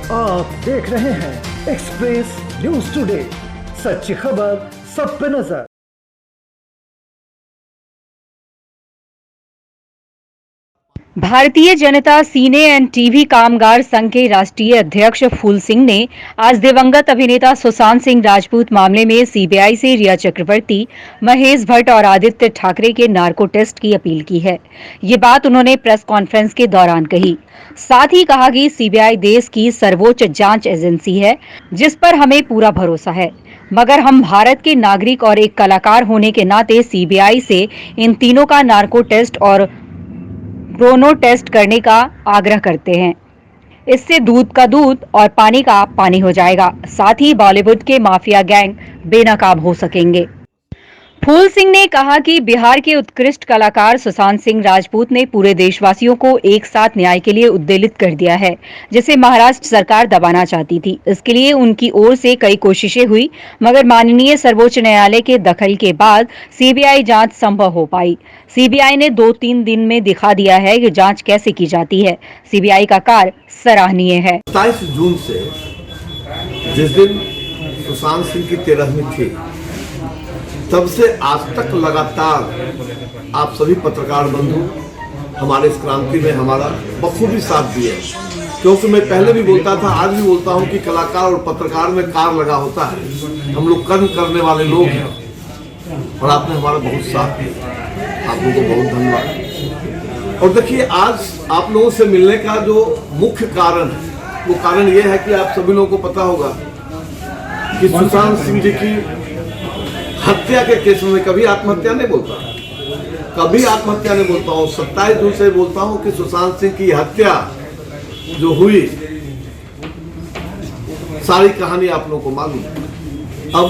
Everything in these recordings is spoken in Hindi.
आप देख रहे हैं एक्सप्रेस न्यूज टुडे, सच्ची खबर सब पे नजर। भारतीय जनता सीने एंड टीवी कामगार संघ के राष्ट्रीय अध्यक्ष फूल सिंह ने आज दिवंगत अभिनेता सुशांत सिंह राजपूत मामले में सीबीआई से रिया चक्रवर्ती, महेश भट्ट और आदित्य ठाकरे के नार्को टेस्ट की अपील की है। ये बात उन्होंने प्रेस कॉन्फ्रेंस के दौरान कही। साथ ही कहा कि सीबीआई देश की सर्वोच्च जांच एजेंसी है, जिस पर हमें पूरा भरोसा है, मगर हम भारत के नागरिक और एक कलाकार होने के नाते सीबीआई से इन तीनों का नार्को टेस्ट और ब्रोनो टेस्ट करने का आग्रह करते हैं। इससे दूध का दूध और पानी का पानी हो जाएगा। साथ ही बॉलीवुड के माफिया गैंग बेनकाब हो सकेंगे। फूल सिंह ने कहा कि बिहार के उत्कृष्ट कलाकार सुशांत सिंह राजपूत ने पूरे देशवासियों को एक साथ न्याय के लिए उद्वेलित कर दिया है, जिसे महाराष्ट्र सरकार दबाना चाहती थी। इसके लिए उनकी ओर से कई कोशिशें हुई, मगर माननीय सर्वोच्च न्यायालय के दखल के बाद सीबीआई जांच संभव हो पाई। सीबीआई ने 2-3 दिन में दिखा दिया है कि जांच कैसे की जाती है। सीबीआई का कार्य सराहनीय है। 27 जून से जिस दिन सुशांत सिंह की 13वीं थी, तब से आज तक लगातार आप सभी पत्रकार बंधु हमारे इस क्रांति में हमारा बखूबी साथ दिए। क्योंकि मैं पहले भी बोलता था, आज भी बोलता हूं कि कलाकार और पत्रकार में कार लगा होता है। हम लोग कर्म करने वाले लोग हैं और आपने हमारा बहुत साथ दिया। आप लोगों को बहुत धन्यवाद। और देखिए, आज आप लोगों से मिलने का जो मुख्य कारण है, वो कारण ये है कि आप सभी लोगों को पता होगा कि सुशांत सिंह जी की हत्या के केस में कभी आत्महत्या नहीं बोलता, कभी आत्महत्या नहीं बोलता हूँ। 27 जून से बोलता हूँ कि सुशांत सिंह की हत्या जो हुई, सारी कहानी आप लोगों को मालूम है। अब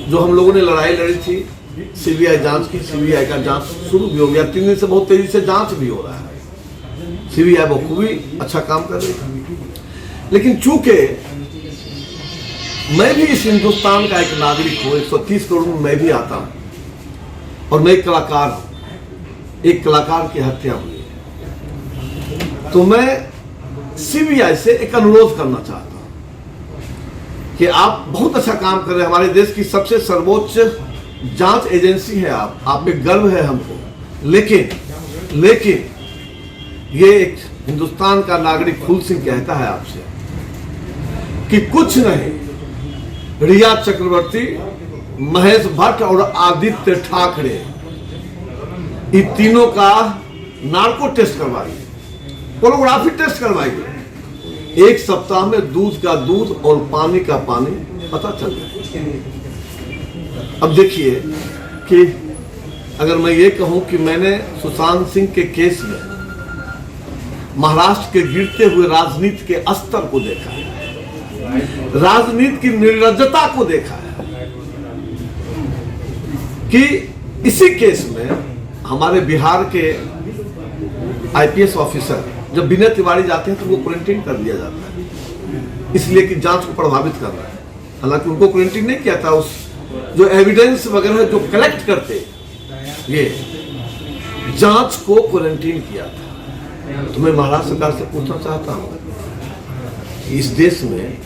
जो हम लोगों ने लड़ाई लड़ी थी सीबीआई जांच की, सीबीआई का जांच शुरू भी हो गया। 3 दिन से बहुत तेजी से जांच भी हो रहा है। सीबीआई बखूबी अच्छा काम कर रही है। लेकिन चूंकि मैं भी इस हिंदुस्तान का एक नागरिक हूं, 130 करोड़ में मैं भी आता हूं और मैं एक कलाकार हूं। एक कलाकार की हत्या हुई है, तो मैं सीबीआई से एक अनुरोध करना चाहता हूं कि आप बहुत अच्छा काम कर रहे हैं। हमारे देश की सबसे सर्वोच्च जांच एजेंसी है आप पे गर्व है हमको। लेकिन ये एक हिंदुस्तान का नागरिक फूल सिंह कहता है आपसे कि कुछ नहीं, रिया चक्रवर्ती, महेश भट्ट और आदित्य ठाकरे, इन तीनों का नार्को टेस्ट करवाइए, पोर्नोग्राफी टेस्ट करवाइए। 1 सप्ताह में दूध का दूध और पानी का पानी पता चल जाए। अब देखिए कि अगर मैं ये कहूं कि मैंने सुशांत सिंह के केस में महाराष्ट्र के गिरते हुए राजनीति के स्तर को देखा है, राजनीति की निर्लज्जता को देखा है कि इसी केस में हमारे बिहार के आईपीएस ऑफिसर जब विनय तिवारी जाते हैं तो वो क्वारंटीन कर दिया जाता है, इसलिए कि जांच को प्रभावित कर रहा है। हालांकि उनको क्वारंटीन नहीं किया था, उस जो एविडेंस वगैरह जो कलेक्ट करते ये जांच को क्वारंटीन किया था। तो मैं महाराष्ट्र सरकार से पूछना चाहता हूं, इस देश में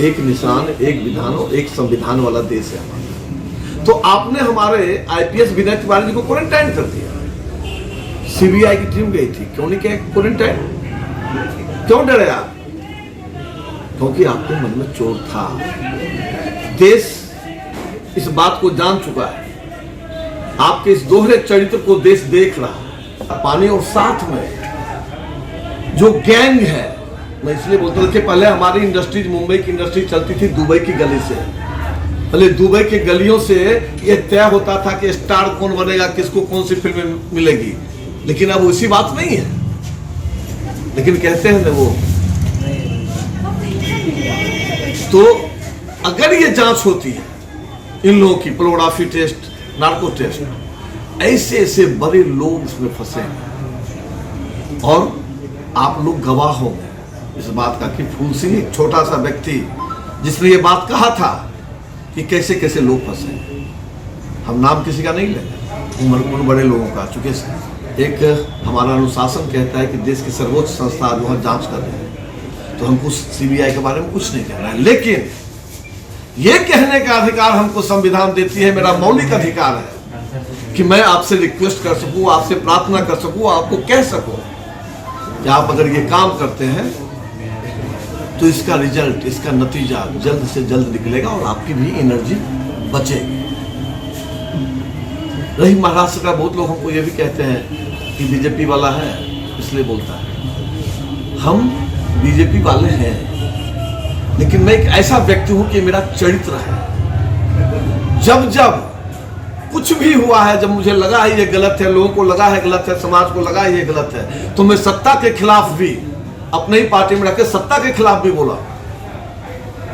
एक निशान, एक विधान और एक संविधान वाला देश है हमारा, तो आपने हमारे आईपीएस विनय तिवारी जी को क्वारंटाइन कर दिया। सीबीआई की टीम गई थी, क्यों नहीं किया क्वारंटाइन? क्यों डरे आप? क्योंकि आपके मन में चोट था। देश इस बात को जान चुका है, आपके इस दोहरे चरित्र को देश देख रहा है। पानी और साथ में जो गैंग है, मैं इसलिए बोलता हूं कि पहले हमारी इंडस्ट्रीज, मुंबई की इंडस्ट्री चलती थी दुबई की गली से। पहले दुबई के गलियों से ये तय होता था कि स्टार कौन बनेगा, किसको कौन सी फिल्म मिलेगी। लेकिन अब उसी बात नहीं है। लेकिन कहते हैं ना वो, तो अगर ये जांच होती है इन लोगों की, पोर्नोग्राफी टेस्ट, नार्को टेस्ट, ऐसे ऐसे बड़े लोग इसमें फंसे हैं और आप लोग गवाह होंगे इस बात का कि फूल सिंह एक छोटा सा व्यक्ति जिसने ये बात कहा था कि कैसे कैसे लोग फंसे। हम नाम किसी का नहीं लेंगे, उन बड़े लोगों का। चूंकि एक हमारा अनुशासन कहता है कि देश की सर्वोच्च संस्था जो है जांच कर रही है, तो हमको सीबीआई के बारे में कुछ नहीं कहना है, लेकिन ये कहने का अधिकार हमको संविधान देती है, मेरा मौलिक अधिकार है कि मैं आपसे रिक्वेस्ट कर सकूं, आपसे प्रार्थना कर सकूं, आपको कह सकूं कि आप अगर ये काम करते हैं तो इसका रिजल्ट, इसका नतीजा जल्द से जल्द निकलेगा और आपकी भी एनर्जी बचेगी। रही महाराष्ट्र का, बहुत लोग हमको ये भी कहते हैं कि बीजेपी वाला है इसलिए बोलता है। हम बीजेपी वाले हैं, लेकिन मैं एक ऐसा व्यक्ति हूं कि मेरा चरित्र है। जब जब कुछ भी हुआ है, जब मुझे लगा है ये गलत है, लोगों को लगा है गलत है, समाज को लगा है ये गलत है, तो मैं सत्ता के खिलाफ भी अपने ही पार्टी में रखकर सत्ता के खिलाफ भी बोला,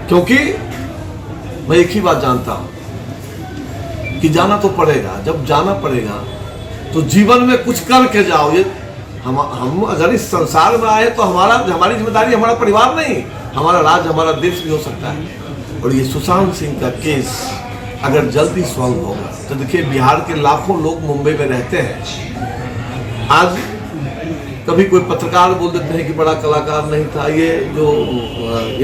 क्योंकि मैं एक ही बात जानता हूं कि जाना तो पड़ेगा। जब जाना पड़ेगा तो जीवन में कुछ करके जाओ। ये हम अगर इस संसार में आए तो हमारी जिम्मेदारी हमारा परिवार नहीं, हमारा राज्य, हमारा देश भी हो सकता है। और ये सुशांत सिंह का केस अगर जल्दी सॉल्व होगा तो देखिए, बिहार के लाखों लोग मुंबई में रहते हैं। आज कभी कोई पत्रकार बोल देते हैं कि बड़ा कलाकार नहीं था, ये जो